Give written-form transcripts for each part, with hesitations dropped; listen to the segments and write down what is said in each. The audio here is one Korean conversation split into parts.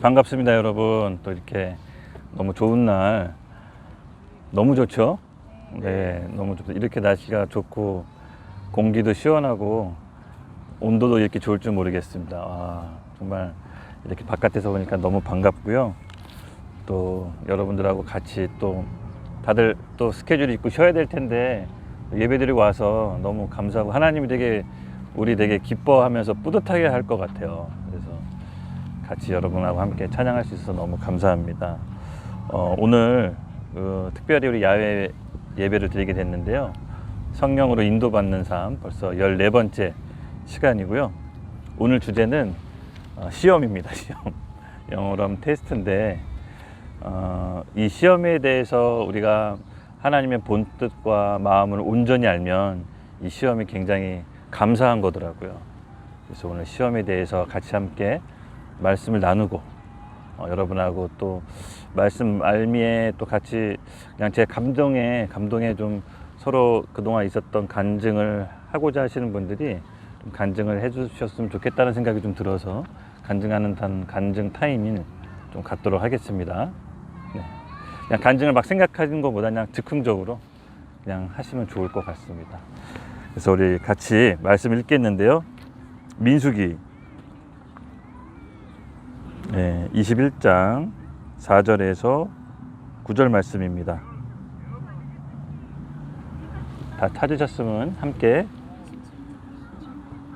반갑습니다, 여러분. 또 이렇게 너무 좋은 날, 너무 좋죠? 네, 너무 좋다. 이렇게 날씨가 좋고 공기도 시원하고 온도도 이렇게 좋을 줄 모르겠습니다. 정말 이렇게 바깥에서 보니까 너무 반갑고요. 또 여러분들하고 같이 또 다들 또 스케줄이 있고 쉬어야 될 텐데 예배드리고 와서 너무 감사하고 하나님이 우리 되게 기뻐하면서 뿌듯하게 할 것 같아요. 그래서 같이 여러분하고 함께 찬양할 수 있어서 너무 감사합니다. 오늘 특별히 우리 야외 예배를 드리게 됐는데요. 성령으로 인도받는 삶 벌써 14번째 시간이고요. 오늘 주제는 시험입니다. 시험. 영어로 하면 테스트인데 이 시험에 대해서 우리가 하나님의 본뜻과 마음을 온전히 알면 이 시험이 굉장히 감사한 거더라고요. 그래서 오늘 시험에 대해서 같이 함께 말씀을 나누고 여러분하고 또 말씀 알미에 또 같이 그냥 제 감동에 좀 서로 그동안 있었던 간증을 하고자 하시는 분들이 좀 간증을 해 주셨으면 좋겠다는 생각이 좀 들어서 간증하는 간증 타임을 좀 갖도록 하겠습니다. 네. 그냥 간증을 막 생각하는 것보다 그냥 즉흥적으로 그냥 하시면 좋을 것 같습니다. 그래서 우리 같이 말씀 읽겠는데요. 민수기 21장 4절에서 9절 말씀입니다. 다 찾으셨으면 함께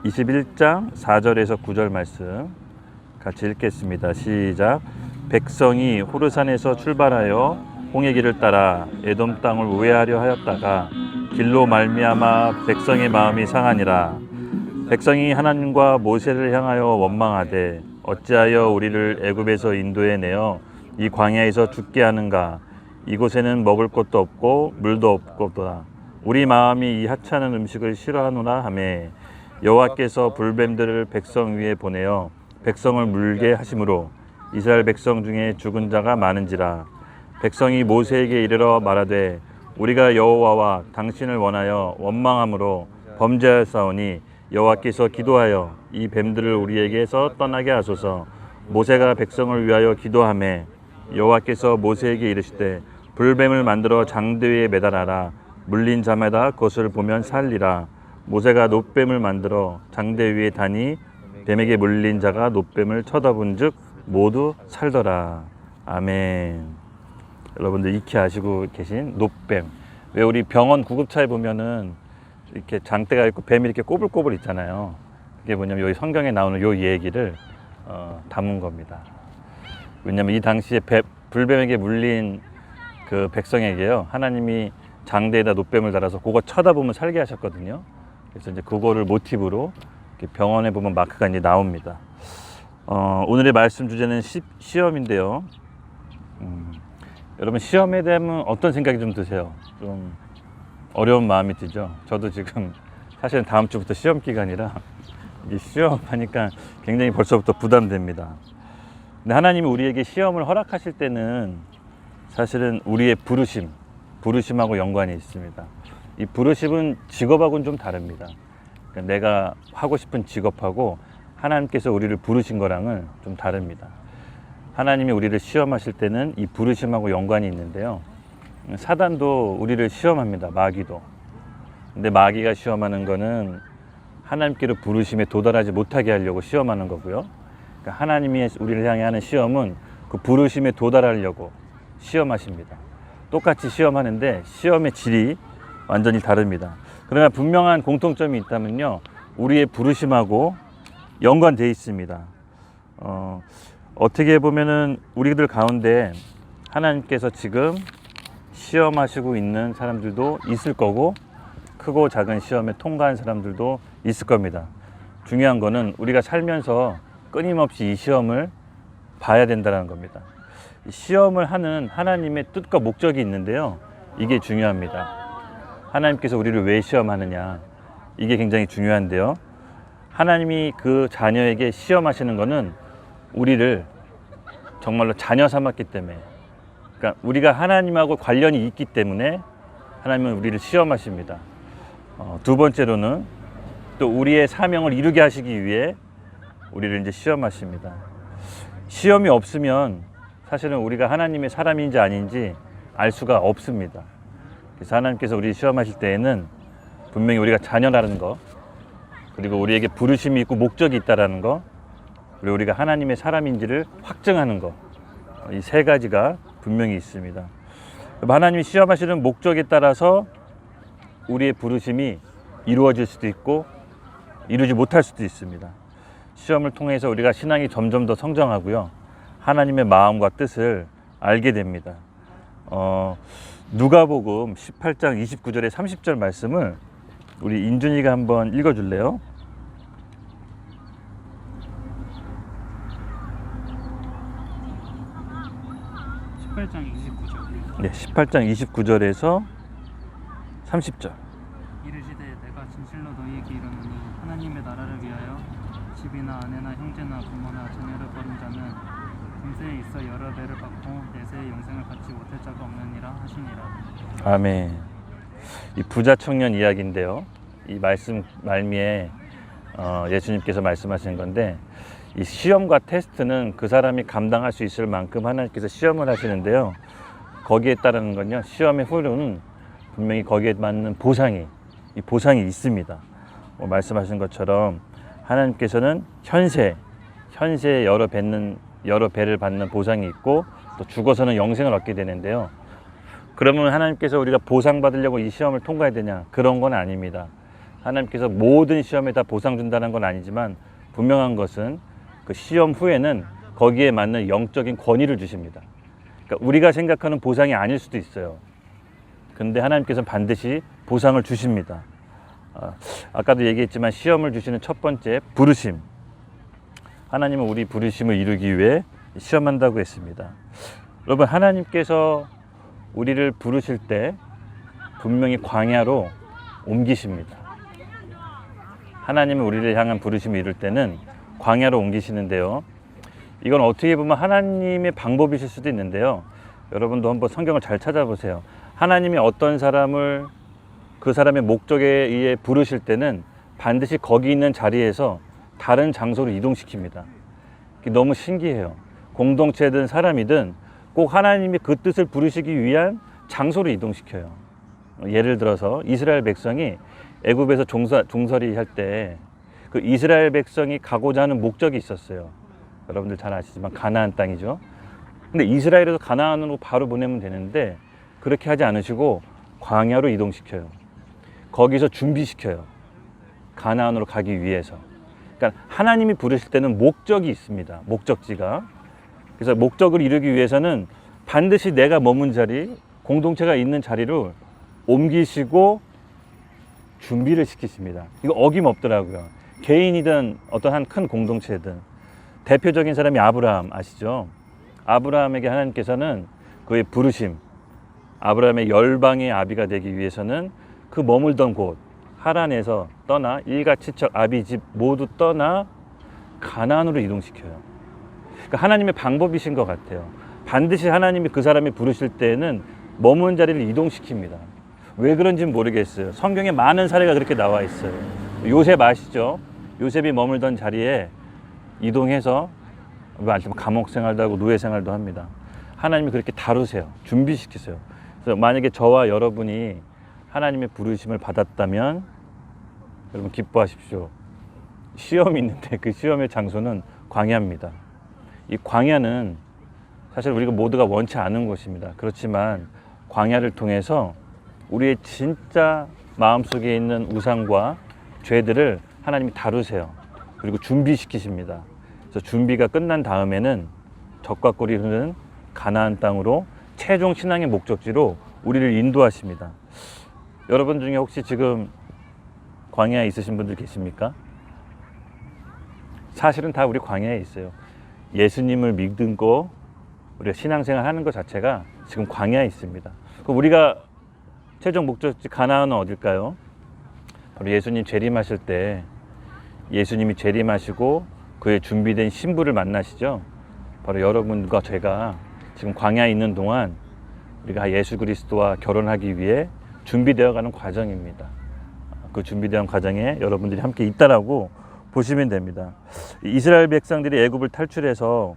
21장 4절에서 9절 말씀 같이 읽겠습니다. 시작. 백성이 호르산에서 출발하여 홍해 길을 따라 에돔 땅을 우회하려 하였다가 길로 말미암아 백성의 마음이 상하니라. 백성이 하나님과 모세를 향하여 원망하되 어찌하여 우리를 애굽에서 인도해 내어 이 광야에서 죽게 하는가. 이곳에는 먹을 것도 없고 물도 없고도다. 우리 마음이 이 하찮은 음식을 싫어하노라 하매 여호와께서 불뱀들을 백성 위에 보내어 백성을 물게 하심으로 이스라엘 백성 중에 죽은 자가 많은지라. 백성이 모세에게 이르러 말하되 우리가 여호와와 당신을 원하여 원망함으로 범죄하였사오니 여호와께서 기도하여 이 뱀들을 우리에게서 떠나게 하소서. 모세가 백성을 위하여 기도하매 여호와께서 모세에게 이르시되 불뱀을 만들어 장대 위에 매달아라. 물린 자마다 그것을 보면 살리라. 모세가 놋뱀을 만들어 장대 위에 다니 뱀에게 물린 자가 놋뱀을 쳐다본즉 모두 살더라. 아멘. 여러분들 익히 아시고 계신 놋뱀. 왜 우리 병원 구급차에 보면은 이렇게 장대가 있고 뱀이 이렇게 꼬불꼬불 있잖아요. 그게 뭐냐면 여기 성경에 나오는 요 얘기를 담은 겁니다. 왜냐면 이 당시에 불뱀에게 물린 그 백성에게요, 하나님이 장대에다 놋뱀을 달아서 그거 쳐다보면 살게 하셨거든요. 그래서 이제 그거를 모티브로 이렇게 병원에 보면 마크가 이제 나옵니다. 오늘의 말씀 주제는 시험인데요. 여러분 시험에 대한 어떤 생각이 좀 드세요? 좀 어려운 마음이 들죠. 저도 지금 사실은 다음 주부터 시험 기간이라 이 시험하니까 굉장히 벌써부터 부담됩니다. 근데 하나님이 우리에게 시험을 허락하실 때는 사실은 우리의 부르심하고 연관이 있습니다. 이 부르심은 직업하고는 좀 다릅니다. 그러니까 내가 하고 싶은 직업하고 하나님께서 우리를 부르신 거랑은 좀 다릅니다. 하나님이 우리를 시험하실 때는 이 부르심하고 연관이 있는데요. 사단도 우리를 시험합니다. 마귀도. 근데 마귀가 시험하는 거는 하나님께로 부르심에 도달하지 못하게 하려고 시험하는 거고요. 그러니까 하나님이 우리를 향해 하는 시험은 그 부르심에 도달하려고 시험하십니다. 똑같이 시험하는데 시험의 질이 완전히 다릅니다. 그러나 분명한 공통점이 있다면요, 우리의 부르심하고 연관되어 있습니다. 어떻게 보면은 우리들 가운데 하나님께서 지금 시험하시고 있는 사람들도 있을 거고 크고 작은 시험에 통과한 사람들도 있을 겁니다. 중요한 거는 우리가 살면서 끊임없이 이 시험을 봐야 된다는 겁니다. 시험을 하는 하나님의 뜻과 목적이 있는데요, 이게 중요합니다. 하나님께서 우리를 왜 시험하느냐, 이게 굉장히 중요한데요, 하나님이 그 자녀에게 시험하시는 거는 우리를 정말로 자녀 삼았기 때문에, 그러니까 우리가 하나님하고 관련이 있기 때문에 하나님은 우리를 시험하십니다. 두 번째로는 또 우리의 사명을 이루게 하시기 위해 우리를 이제 시험하십니다. 시험이 없으면 사실은 우리가 하나님의 사람인지 아닌지 알 수가 없습니다. 그래서 하나님께서 우리 시험하실 때에는 분명히 우리가 자녀라는 거, 그리고 우리에게 부르심이 있고 목적이 있다라는 거, 그리고 우리가 하나님의 사람인지를 확증하는 거, 이 세 가지가 분명히 있습니다. 하나님이 시험하시는 목적에 따라서 우리의 부르심이 이루어질 수도 있고 이루지 못할 수도 있습니다. 시험을 통해서 우리가 신앙이 점점 더 성장하고요, 하나님의 마음과 뜻을 알게 됩니다. 누가복음 18장 29절에 30절 말씀을 우리 인준이가 한번 읽어줄래요? 18장 29절. 네, 18장 29절에서 30절. 이르시되 내가 진실로 너희에게 이르노니 하나님의 나라를 위하여 집이나 아내나 형제나 부모나 자녀를 버린 자는 금세에 있어 여러 배를 받고 내세의 영생을 받지 못할 자가 없느니라 하시니라. 아멘. 이 부자 청년 이야기인데요, 이 말씀 말미에 예수님께서 말씀하신 건데, 이 시험과 테스트는 그 사람이 감당할 수 있을 만큼 하나님께서 시험을 하시는데요, 거기에 따르는 건요, 시험의 후로는 분명히 거기에 맞는 보상이 있습니다. 말씀하신 것처럼 하나님께서는 현세에 여러 배를 받는 보상이 있고, 또 죽어서는 영생을 얻게 되는데요. 그러면 하나님께서 우리가 보상받으려고 이 시험을 통과해야 되냐? 그런 건 아닙니다. 하나님께서 모든 시험에 다 보상 준다는 건 아니지만, 분명한 것은 그 시험 후에는 거기에 맞는 영적인 권위를 주십니다. 그러니까 우리가 생각하는 보상이 아닐 수도 있어요. 근데 하나님께서는 반드시 보상을 주십니다. 아까도 얘기했지만 시험을 주시는 첫 번째, 부르심. 하나님은 우리 부르심을 이루기 위해 시험한다고 했습니다. 여러분, 하나님께서 우리를 부르실 때 분명히 광야로 옮기십니다. 하나님은 우리를 향한 부르심을 이룰 때는 광야로 옮기시는데요, 이건 어떻게 보면 하나님의 방법이실 수도 있는데요, 여러분도 한번 성경을 잘 찾아보세요. 하나님이 어떤 사람을 그 사람의 목적에 의해 부르실 때는 반드시 거기 있는 자리에서 다른 장소로 이동시킵니다. 너무 신기해요. 공동체든 사람이든 꼭 하나님이 그 뜻을 부르시기 위한 장소로 이동시켜요. 예를 들어서 이스라엘 백성이 애굽에서 종살이 할 때 그 이스라엘 백성이 가고자 하는 목적이 있었어요. 여러분들 잘 아시지만 가나안 땅이죠. 근데 이스라엘에서 가나안으로 바로 보내면 되는데 그렇게 하지 않으시고 광야로 이동시켜요. 거기서 준비시켜요. 가나안으로 가기 위해서. 그러니까 하나님이 부르실 때는 목적이 있습니다. 목적지가. 그래서 목적을 이루기 위해서는 반드시 내가 머문 자리, 공동체가 있는 자리로 옮기시고 준비를 시키십니다. 이거 어김없더라고요. 개인이든 어떤 한 큰 공동체든. 대표적인 사람이 아브라함 아시죠? 아브라함에게 하나님께서는 그의 부르심, 아브라함의 열방의 아비가 되기 위해서는 그 머물던 곳 하란에서 떠나 일가친척 아비 집 모두 떠나 가나안으로 이동시켜요. 그러니까 하나님의 방법이신 것 같아요. 반드시 하나님이 그 사람이 부르실 때에는 머문 자리를 이동시킵니다. 왜 그런지는 모르겠어요. 성경에 많은 사례가 그렇게 나와 있어요. 요셉 아시죠? 요셉이 머물던 자리에 이동해서 감옥 생활도 하고 노예 생활도 합니다. 하나님이 그렇게 다루세요. 준비시키세요. 그래서 만약에 저와 여러분이 하나님의 부르심을 받았다면 여러분 기뻐하십시오. 시험이 있는데 그 시험의 장소는 광야입니다. 이 광야는 사실 우리가 모두가 원치 않은 곳입니다. 그렇지만 광야를 통해서 우리의 진짜 마음속에 있는 우상과 죄들을 하나님이 다루세요. 그리고 준비시키십니다. 그래서 준비가 끝난 다음에는 적과 꿀이 흐르는 가나안 땅으로 최종 신앙의 목적지로 우리를 인도하십니다. 여러분 중에 혹시 지금 광야에 있으신 분들 계십니까? 사실은 다 우리 광야에 있어요. 예수님을 믿고 우리가 신앙생활 하는 것 자체가 지금 광야에 있습니다. 그럼 우리가 최종 목적지 가나안은 어딜까요? 바로 예수님 재림하실 때 예수님이 재림하시고 그의 준비된 신부를 만나시죠. 바로 여러분과 제가 지금 광야에 있는 동안 우리가 예수 그리스도와 결혼하기 위해 준비되어 가는 과정입니다. 그 준비되는 과정에 여러분들이 함께 있다라고 보시면 됩니다. 이스라엘 백성들이 애굽을 탈출해서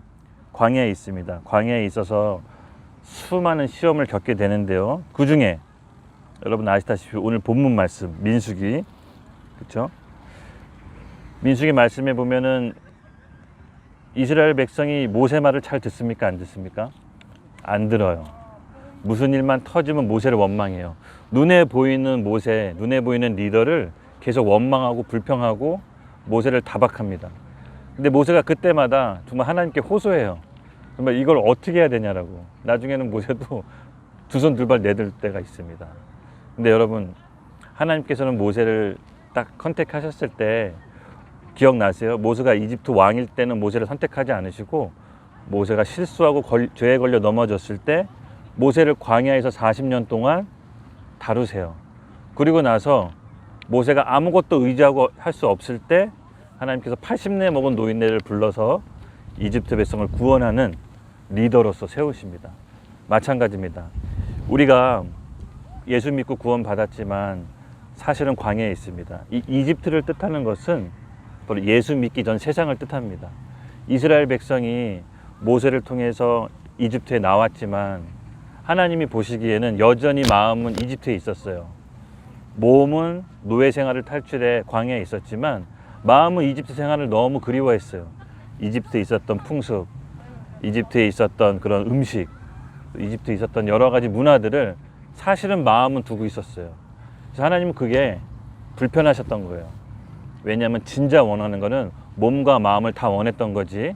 광야에 있습니다. 광야에 있어서 수많은 시험을 겪게 되는데요. 그 중에 여러분 아시다시피 오늘 본문 말씀 민수기, 그렇죠? 민수기 말씀에 보면은 이스라엘 백성이 모세 말을 잘 듣습니까? 안 듣습니까? 안 들어요. 무슨 일만 터지면 모세를 원망해요. 눈에 보이는 모세, 눈에 보이는 리더를 계속 원망하고 불평하고 모세를 타박합니다. 근데 모세가 그때마다 정말 하나님께 호소해요. 정말 이걸 어떻게 해야 되냐라고. 나중에는 모세도 두 손 두 발 내들 때가 있습니다. 근데 여러분, 하나님께서는 모세를 딱 컨택하셨을 때 기억나세요? 모세가 이집트 왕일 때는 모세를 선택하지 않으시고 모세가 실수하고 죄에 걸려 넘어졌을 때 모세를 광야에서 40년 동안 다루세요. 그리고 나서 모세가 아무것도 의지하고 할 수 없을 때 하나님께서 80내 먹은 노인네를 불러서 이집트 백성을 구원하는 리더로서 세우십니다. 마찬가지입니다. 우리가 예수 믿고 구원 받았지만 사실은 광야에 있습니다. 이 이집트를 뜻하는 것은 바로 예수 믿기 전 세상을 뜻합니다. 이스라엘 백성이 모세를 통해서 이집트에 나왔지만 하나님이 보시기에는 여전히 마음은 이집트에 있었어요. 몸은 노예 생활을 탈출해 광야에 있었지만 마음은 이집트 생활을 너무 그리워했어요. 이집트에 있었던 풍습, 이집트에 있었던 그런 음식, 이집트에 있었던 여러 가지 문화들을 사실은 마음은 두고 있었어요. 그래서 하나님은 그게 불편하셨던 거예요. 왜냐하면 진짜 원하는 거는 몸과 마음을 다 원했던 거지,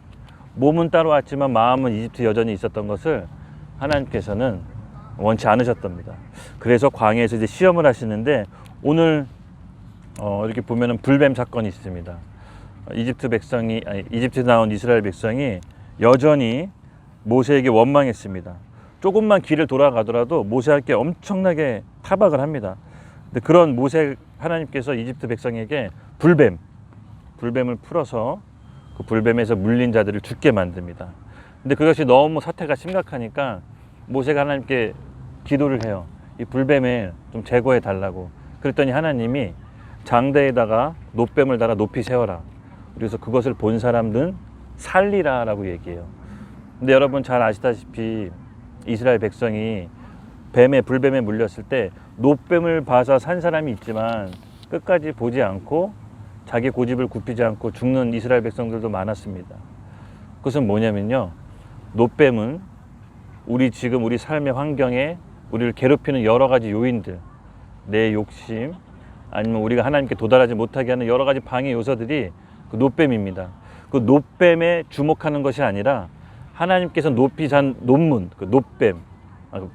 몸은 따라왔지만 마음은 이집트 여전히 있었던 것을 하나님께서는 원치 않으셨답니다. 그래서 광야에서 이제 시험을 하시는데 오늘 이렇게 보면은 불뱀 사건이 있습니다. 이집트 나온 이스라엘 백성이 여전히 모세에게 원망했습니다. 조금만 길을 돌아가더라도 모세에게 엄청나게 타박을 합니다. 근데 그런 모세 하나님께서 이집트 백성에게 불뱀을 풀어서 그 불뱀에서 물린 자들을 죽게 만듭니다. 근데 그것이 너무 사태가 심각하니까 모세가 하나님께 기도를 해요. 이 불뱀을 좀 제거해 달라고. 그랬더니 하나님이 장대에다가 놋뱀을 달아 높이 세워라. 그래서 그것을 본 사람들은 살리라라고 얘기해요. 근데 여러분 잘 아시다시피 이스라엘 백성이 불뱀에 물렸을 때 놋뱀을 봐서 산 사람이 있지만 끝까지 보지 않고 자기 고집을 굽히지 않고 죽는 이스라엘 백성들도 많았습니다. 그것은 뭐냐면요, 놋뱀은 우리 삶의 환경에 우리를 괴롭히는 여러 가지 요인들, 내 욕심, 아니면 우리가 하나님께 도달하지 못하게 하는 여러 가지 방해 요소들이 그 놋뱀입니다. 그 놋뱀에 주목하는 것이 아니라 하나님께서 높이 잔 논문, 그 놋뱀,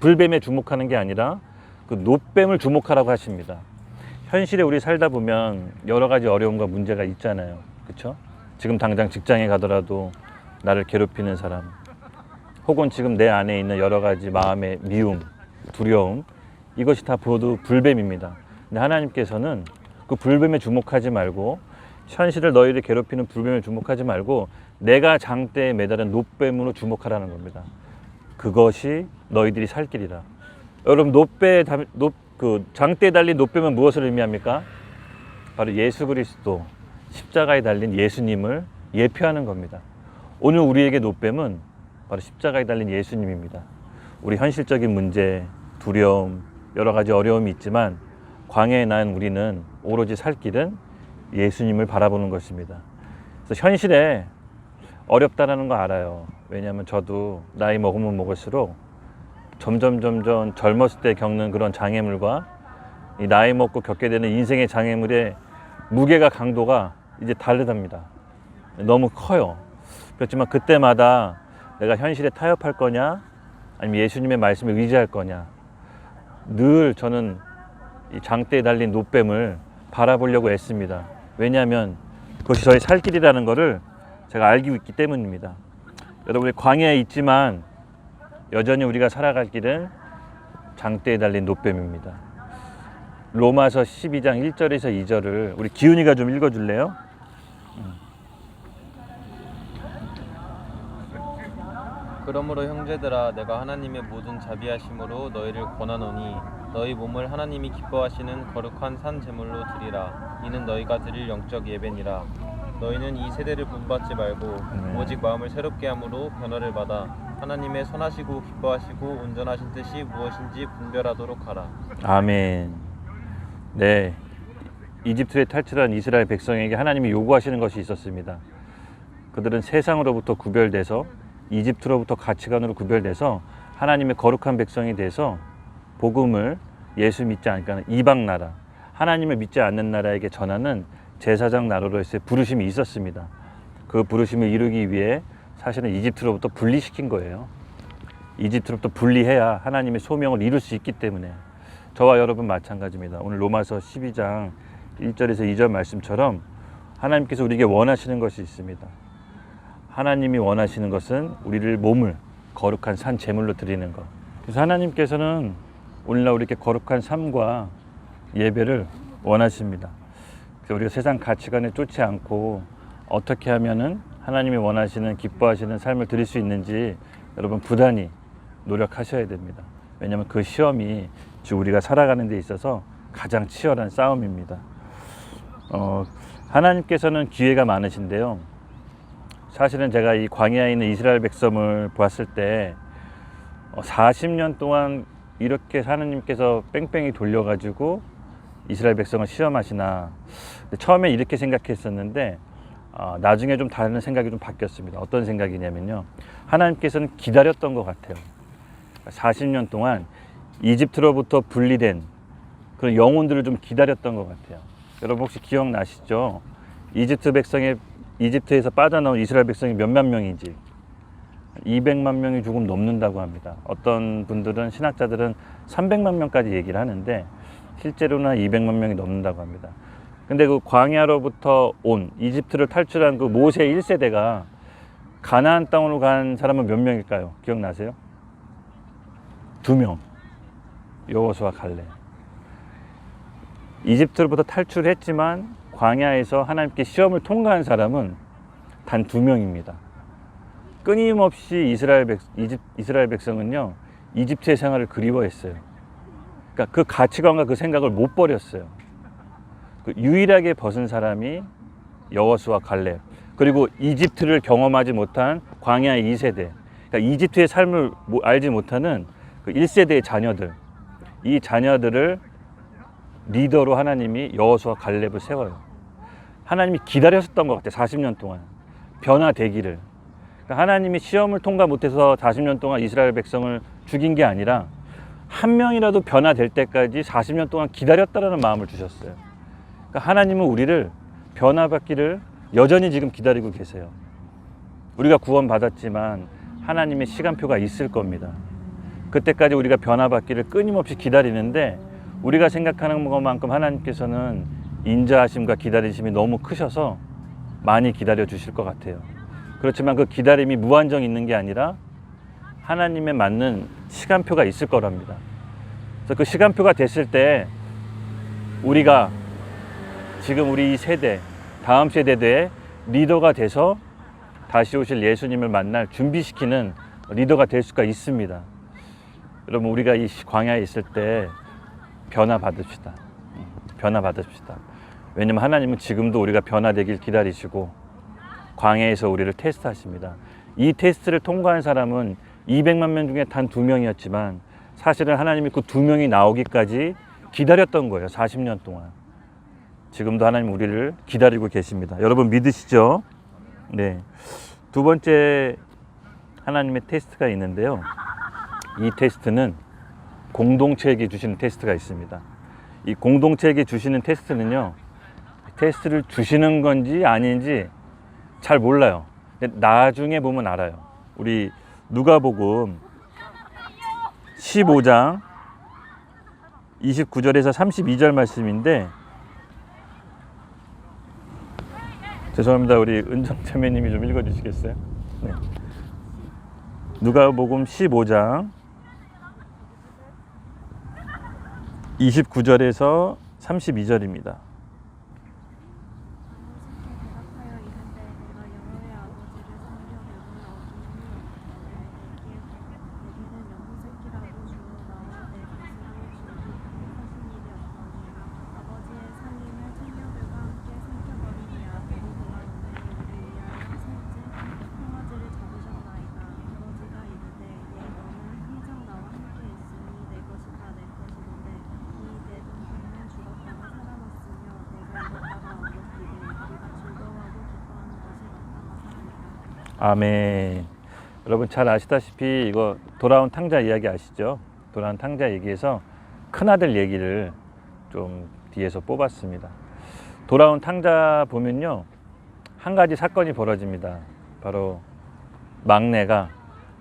불뱀에 주목하는 게 아니라 그 놋뱀을 주목하라고 하십니다. 현실에 우리 살다 보면 여러 가지 어려움과 문제가 있잖아요. 그렇죠? 지금 당장 직장에 가더라도 나를 괴롭히는 사람, 혹은 지금 내 안에 있는 여러 가지 마음의 미움, 두려움, 이것이 다 모두 불뱀입니다. 근데 하나님께서는 그 불뱀에 주목하지 말고, 현실을 너희를 괴롭히는 불뱀에 주목하지 말고 내가 장대에 매달은 놋뱀으로 주목하라는 겁니다. 그것이 너희들이 살 길이라. 여러분, 장대에 달린 놋뱀은 무엇을 의미합니까? 바로 예수 그리스도, 십자가에 달린 예수님을 예표하는 겁니다. 오늘 우리에게 놋뱀은 바로 십자가에 달린 예수님입니다. 우리 현실적인 문제, 두려움, 여러 가지 어려움이 있지만 광야에 난 우리는 오로지 살 길은 예수님을 바라보는 것입니다. 그래서 현실에 어렵다라는 거 알아요. 왜냐하면 저도 나이 먹으면 먹을수록 점점 젊었을 때 겪는 그런 장애물과 이 나이 먹고 겪게 되는 인생의 장애물의 무게가, 강도가 이제 다르답니다. 너무 커요. 그렇지만 그때마다 내가 현실에 타협할 거냐, 아니면 예수님의 말씀에 의지할 거냐, 늘 저는 이 장대에 달린 놋뱀을 바라보려고 애씁니다. 왜냐하면 그것이 저의 살 길이라는 것을 제가 알고 있기 때문입니다. 여러분이 광야에 있지만 여전히 우리가 살아갈 길은 장대에 달린 놋뱀입니다. 로마서 12장 1절에서 2절을 우리 기훈이가 좀 읽어줄래요? 그러므로 형제들아, 내가 하나님의 모든 자비하심으로 너희를 권하노니 너희 몸을 하나님이 기뻐하시는 거룩한 산 제물로 드리라. 이는 너희가 드릴 영적 예배니라. 너희는 이 세대를 본받지 말고 오직 마음을 새롭게 함으로 변화를 받아 하나님의 선하시고 기뻐하시고 온전하신 뜻이 무엇인지 분별하도록 하라. 아멘. 네, 이집트에 탈출한 이스라엘 백성에게 하나님이 요구하시는 것이 있었습니다. 그들은 세상으로부터 구별돼서 이집트로부터 가치관으로 구별돼서 하나님의 거룩한 백성이 돼서 복음을 예수 믿지 않으니까 이방 나라, 하나님을 믿지 않는 나라에게 전하는 제사장 나라로서의 부르심이 있었습니다. 그 부르심을 이루기 위해 사실은 이집트로부터 분리시킨 거예요. 이집트로부터 분리해야 하나님의 소명을 이룰 수 있기 때문에. 저와 여러분 마찬가지입니다. 오늘 로마서 12장 1절에서 2절 말씀처럼 하나님께서 우리에게 원하시는 것이 있습니다. 하나님이 원하시는 것은 우리를 몸을 거룩한 산 제물로 드리는 것. 그래서 하나님께서는 오늘날 우리에게 거룩한 삶과 예배를 원하십니다. 그래서 우리가 세상 가치관에 쫓지 않고 어떻게 하면은 하나님이 원하시는 기뻐하시는 삶을 드릴 수 있는지 여러분 부단히 노력하셔야 됩니다. 왜냐하면 그 시험이 우리가 살아가는 데 있어서 가장 치열한 싸움입니다. 하나님께서는 기회가 많으신데요. 사실은 제가 이 광야에 있는 이스라엘 백성을 보았을 때 40년 동안 이렇게 하나님께서 뺑뺑이 돌려가지고 이스라엘 백성을 시험하시나. 처음에 이렇게 생각했었는데 나중에 좀 다른 생각이 좀 바뀌었습니다. 어떤 생각이냐면요, 하나님께서는 기다렸던 것 같아요. 40년 동안 이집트로부터 분리된 그런 영혼들을 좀 기다렸던 것 같아요. 여러분 혹시 기억나시죠? 이집트에서 빠져나온 이스라엘 백성이 몇만 명인지 200만 명이 조금 넘는다고 합니다. 어떤 분들은, 신학자들은 300만 명까지 얘기를 하는데 실제로는 200만 명이 넘는다고 합니다. 근데 그 광야로부터 온 이집트를 탈출한 그 모세 1세대가 가나안 땅으로 간 사람은 몇 명일까요? 기억나세요? 2명. 여호수아 갈렙. 이집트로부터 탈출했지만 광야에서 하나님께 시험을 통과한 사람은 단 2명입니다. 끊임없이 이스라엘 백성은요, 이집트의 생활을 그리워했어요. 그러니까 그 가치관과 그 생각을 못 버렸어요. 그 유일하게 벗은 사람이 여호수아 갈렙, 그리고 이집트를 경험하지 못한 광야의 2세대, 그러니까 이집트의 삶을 알지 못하는 그 1세대의 자녀들, 이 자녀들을 리더로 하나님이 여호수아 갈렙을 세워요. 하나님이 기다렸었던 것 같아요. 40년 동안 변화되기를. 그러니까 하나님이 시험을 통과 못해서 40년 동안 이스라엘 백성을 죽인 게 아니라 한 명이라도 변화될 때까지 40년 동안 기다렸다라는 마음을 주셨어요. 그러니까 하나님은 우리를 변화받기를 여전히 지금 기다리고 계세요. 우리가 구원받았지만 하나님의 시간표가 있을 겁니다. 그때까지 우리가 변화받기를 끊임없이 기다리는데, 우리가 생각하는 것만큼 하나님께서는 인자하심과 기다리심이 너무 크셔서 많이 기다려 주실 것 같아요. 그렇지만 그 기다림이 무한정 있는 게 아니라 하나님에 맞는 시간표가 있을 거랍니다. 그래서 그 시간표가 됐을 때 우리가 지금 우리 이 세대, 다음 세대의 리더가 돼서 다시 오실 예수님을 만날 준비시키는 리더가 될 수가 있습니다. 여러분, 우리가 이 광야에 있을 때 변화 받읍시다. 변화 받읍시다. 왜냐면 하나님은 지금도 우리가 변화되길 기다리시고 광야에서 우리를 테스트하십니다. 이 테스트를 통과한 사람은 200만 명 중에 단 2명이었지만 사실은 하나님이 그 2명이 나오기까지 기다렸던 거예요. 40년 동안. 지금도 하나님 우리를 기다리고 계십니다. 여러분 믿으시죠? 네. 두 번째 하나님의 테스트가 있는데요. 이 테스트는 공동체에게 주시는 테스트가 있습니다. 이 공동체에게 주시는 테스트는요, 테스트를 주시는 건지 아닌지 잘 몰라요. 근데 나중에 보면 알아요. 우리 누가복음 15장 29절에서 32절 말씀인데, 죄송합니다. 우리 은정자매님이 좀 읽어주시겠어요? 네. 누가복음 15장 29절에서 32절입니다. 아멘. 여러분 잘 아시다시피 이거 돌아온 탕자 이야기 아시죠? 돌아온 탕자 얘기에서 큰아들 얘기를 좀 뒤에서 뽑았습니다. 돌아온 탕자 보면요, 한 가지 사건이 벌어집니다. 바로 막내가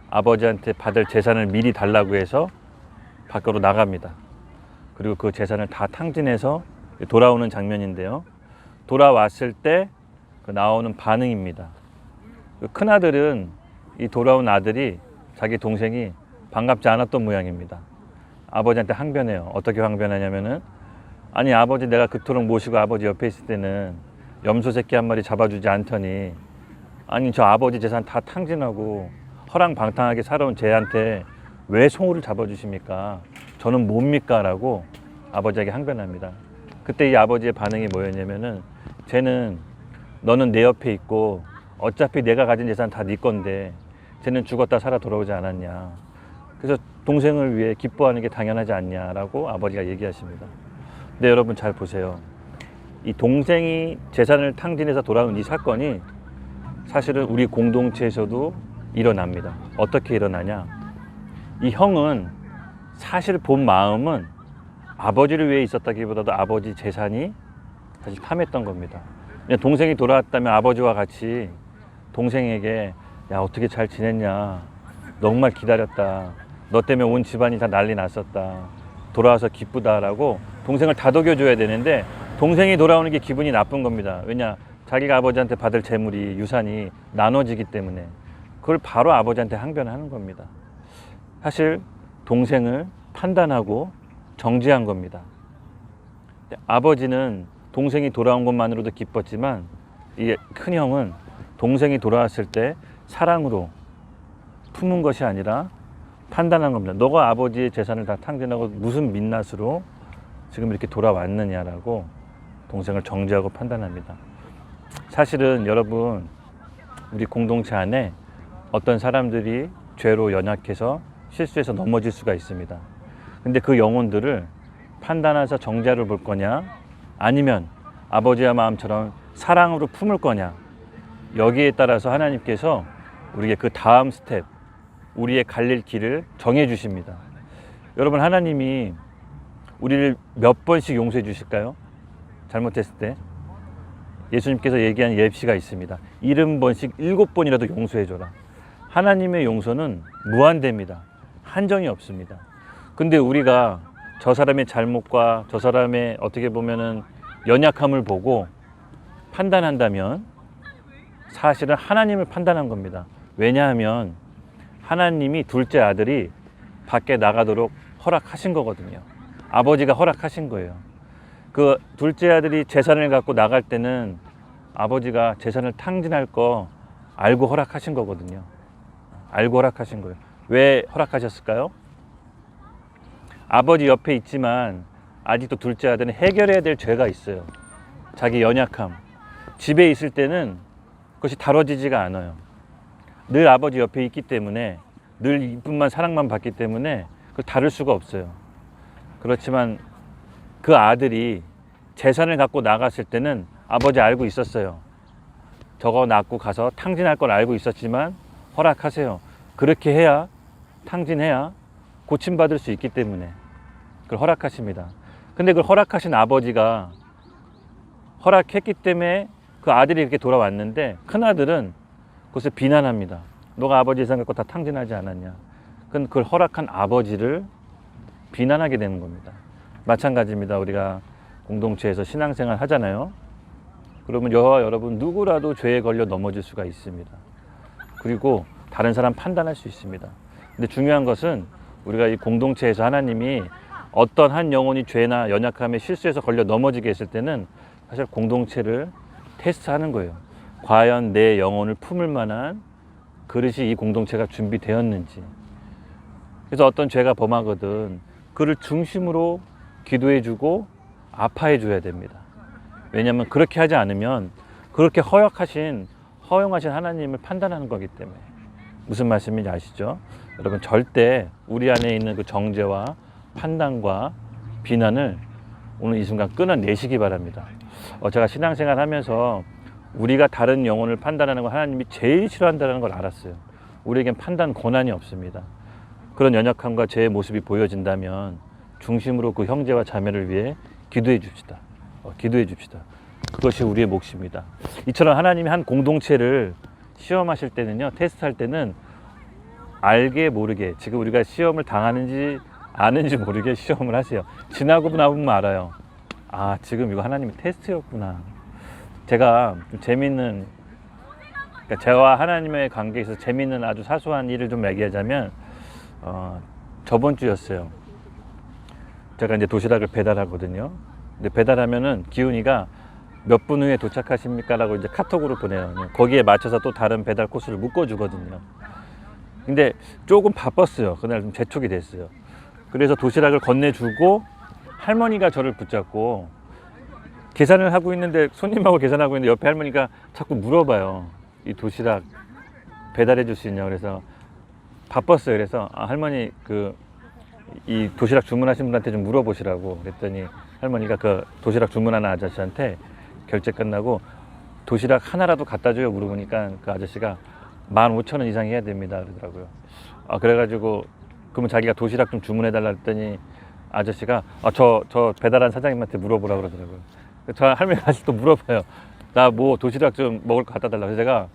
아버지한테 받을 재산을 미리 달라고 해서 밖으로 나갑니다. 그리고 그 재산을 다 탕진해서 돌아오는 장면인데요. 돌아왔을 때 그 나오는 반응입니다. 그 큰아들은 이 돌아온 아들이 자기 동생이 반갑지 않았던 모양입니다. 아버지한테 항변해요. 어떻게 항변하냐면은, 아니 아버지 내가 그토록 모시고 아버지 옆에 있을 때는 염소 새끼 한 마리 잡아주지 않더니, 아니 저 아버지 재산 다 탕진하고 허랑방탕하게 살아온 쟤한테 왜 송우를 잡아주십니까? 저는 뭡니까? 라고 아버지에게 항변합니다. 그때 이 아버지의 반응이 뭐였냐면은, 쟤는 너는 내 옆에 있고 어차피 내가 가진 재산 다 네 건데 쟤는 죽었다 살아 돌아오지 않았냐, 그래서 동생을 위해 기뻐하는 게 당연하지 않냐라고 아버지가 얘기하십니다. 근데 여러분 잘 보세요. 이 동생이 재산을 탕진해서 돌아온 이 사건이 사실은 우리 공동체에서도 일어납니다. 어떻게 일어나냐, 이 형은 사실 본 마음은 아버지를 위해 있었다기보다도 아버지 재산이 사실 탐했던 겁니다. 그냥 동생이 돌아왔다면 아버지와 같이 동생에게 야 어떻게 잘 지냈냐, 정말 기다렸다, 너 때문에 온 집안이 다 난리 났었다, 돌아와서 기쁘다라고 동생을 다독여 줘야 되는데, 동생이 돌아오는 게 기분이 나쁜 겁니다. 왜냐, 자기가 아버지한테 받을 재물이, 유산이 나눠지기 때문에 그걸 바로 아버지한테 항변하는 겁니다. 사실 동생을 판단하고 정죄한 겁니다. 아버지는 동생이 돌아온 것만으로도 기뻤지만 이 큰형은 동생이 돌아왔을 때 사랑으로 품은 것이 아니라 판단한 겁니다. 너가 아버지의 재산을 다 탕진하고 무슨 민낯으로 지금 이렇게 돌아왔느냐라고 동생을 정죄하고 판단합니다. 사실은 여러분, 우리 공동체 안에 어떤 사람들이 죄로 연약해서 실수해서 넘어질 수가 있습니다. 근데 그 영혼들을 판단해서 정죄를 볼 거냐, 아니면 아버지의 마음처럼 사랑으로 품을 거냐, 여기에 따라서 하나님께서 우리에게 그 다음 스텝, 우리의 갈릴 길을 정해 주십니다. 여러분, 하나님이 우리를 몇 번씩 용서해 주실까요? 잘못했을 때 예수님께서 얘기한 예시가 있습니다. 70번씩 7번이라도 용서해 줘라. 하나님의 용서는 무한대입니다. 한정이 없습니다. 근데 우리가 저 사람의 잘못과 저 사람의 어떻게 보면은 연약함을 보고 판단한다면 사실은 하나님을 판단한 겁니다. 왜냐하면 하나님이 둘째 아들이 밖에 나가도록 허락하신 거거든요. 아버지가 허락하신 거예요. 그 둘째 아들이 재산을 갖고 나갈 때는 아버지가 재산을 탕진할 거 알고 허락하신 거거든요. 알고 허락하신 거예요. 왜 허락하셨을까요? 아버지 옆에 있지만 아직도 둘째 아들은 해결해야 될 죄가 있어요. 자기 연약함. 집에 있을 때는 그것이 다뤄지지가 않아요. 늘 아버지 옆에 있기 때문에, 늘 이쁨만 사랑만 받기 때문에 그걸 다룰 수가 없어요. 그렇지만 그 아들이 재산을 갖고 나갔을 때는 아버지 알고 있었어요. 저거 낳고 가서 탕진할 걸 알고 있었지만 허락하세요. 그렇게 해야, 탕진해야 고침받을 수 있기 때문에 그걸 허락하십니다. 근데 그걸 허락하신 아버지가 허락했기 때문에 그 아들이 이렇게 돌아왔는데, 큰아들은 그것을 비난합니다. 너가 아버지 재산 갖고 다 탕진하지 않았냐. 그걸 허락한 아버지를 비난하게 되는 겁니다. 마찬가지입니다. 우리가 공동체에서 신앙생활 하잖아요. 그러면 저와 여러분 누구라도 죄에 걸려 넘어질 수가 있습니다. 그리고 다른 사람 판단할 수 있습니다. 근데 중요한 것은 우리가 이 공동체에서 하나님이 어떤 한 영혼이 죄나 연약함에 실수해서 걸려 넘어지게 했을 때는 사실 공동체를 테스트하는 거예요. 과연 내 영혼을 품을 만한 그릇이 이 공동체가 준비되었는지. 그래서 어떤 죄가 범하거든 그를 중심으로 기도해주고 아파해줘야 됩니다. 왜냐하면 그렇게 하지 않으면 그렇게 허용하신 하나님을 판단하는 거기 때문에. 무슨 말씀인지 아시죠? 여러분, 절대 우리 안에 있는 그 정죄와 판단과 비난을 오늘 이 순간 끊어내시기 바랍니다. 제가 신앙생활 하면서 우리가 다른 영혼을 판단하는 걸 하나님이 제일 싫어한다는 걸 알았어요. 우리에겐 판단 권한이 없습니다. 그런 연약함과 죄의 모습이 보여진다면 중심으로 그 형제와 자매를 위해 기도해 줍시다. 기도해 줍시다. 그것이 우리의 몫입니다. 이처럼 하나님이 한 공동체를 시험하실 때는요, 테스트할 때는 알게 모르게, 지금 우리가 시험을 당하는지 아는지 모르게 시험을 하세요. 지나고 나보면 알아요. 아, 지금 이거 하나님의 테스트였구나. 제가 좀 재밌는, 그러니까 저와 하나님의 관계에서 재밌는 아주 사소한 일을 좀 얘기하자면, 저번 주였어요. 제가 이제 도시락을 배달하거든요. 근데 배달하면은 기훈이가 몇 분 후에 도착하십니까? 라고 이제 카톡으로 보내요. 거기에 맞춰서 또 다른 배달 코스를 묶어주거든요. 근데 조금 바빴어요. 그날 좀 재촉이 됐어요. 그래서 도시락을 건네주고 할머니가 저를 붙잡고 계산을 하고 있는데, 손님하고 계산하고 있는데 옆에 할머니가 자꾸 물어봐요. 이 도시락 배달해 줄 수 있냐고. 그래서 바빴어요. 그래서 할머니 이 도시락 주문하신 분한테 좀 물어보시라고 그랬더니 할머니가 그 도시락 주문하는 아저씨한테 결제 끝나고 도시락 하나라도 갖다 줘요 물어보니까 그 아저씨가 15,000원 이상 해야 됩니다 그러더라고요. 그래가지고 그러면 자기가 도시락 좀 주문해 달라 했더니 아저씨가 저 배달한 사장님한테 물어보라 그러더라고요. 저 할머니가 다시 또 물어봐요. 나 뭐 도시락 좀 먹을 거 갖다 달라. 그래서 제가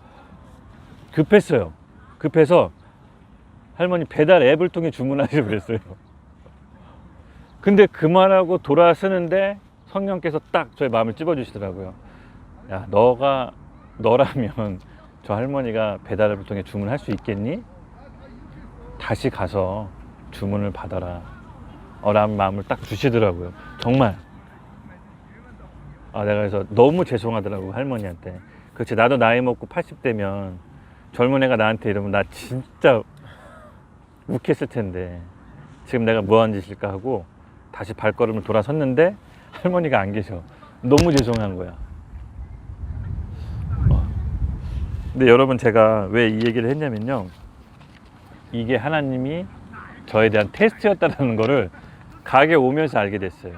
급했어요. 급해서 할머니 배달 앱을 통해 주문하시라고 그랬어요. 근데 그 말하고 돌아서는데 성령께서 딱 저의 마음을 찝어주시더라고요. 야, 너라면 저 할머니가 배달 앱을 통해 주문할 수 있겠니? 다시 가서 주문을 받아라. 라는 마음을 딱 주시더라고요. 정말. 내가 그래서 너무 죄송하더라고 할머니한테. 그렇지, 나도 나이 먹고 80대면 젊은 애가 나한테 이러면 나 진짜 욱했을 텐데 지금 내가 뭐한 짓일까 하고 다시 발걸음을 돌아섰는데 할머니가 안 계셔. 너무 죄송한 거야. 근데 여러분, 제가 왜 이 얘기를 했냐면요, 이게 하나님이 저에 대한 테스트였다는 거를 가게 오면서 알게 됐어요.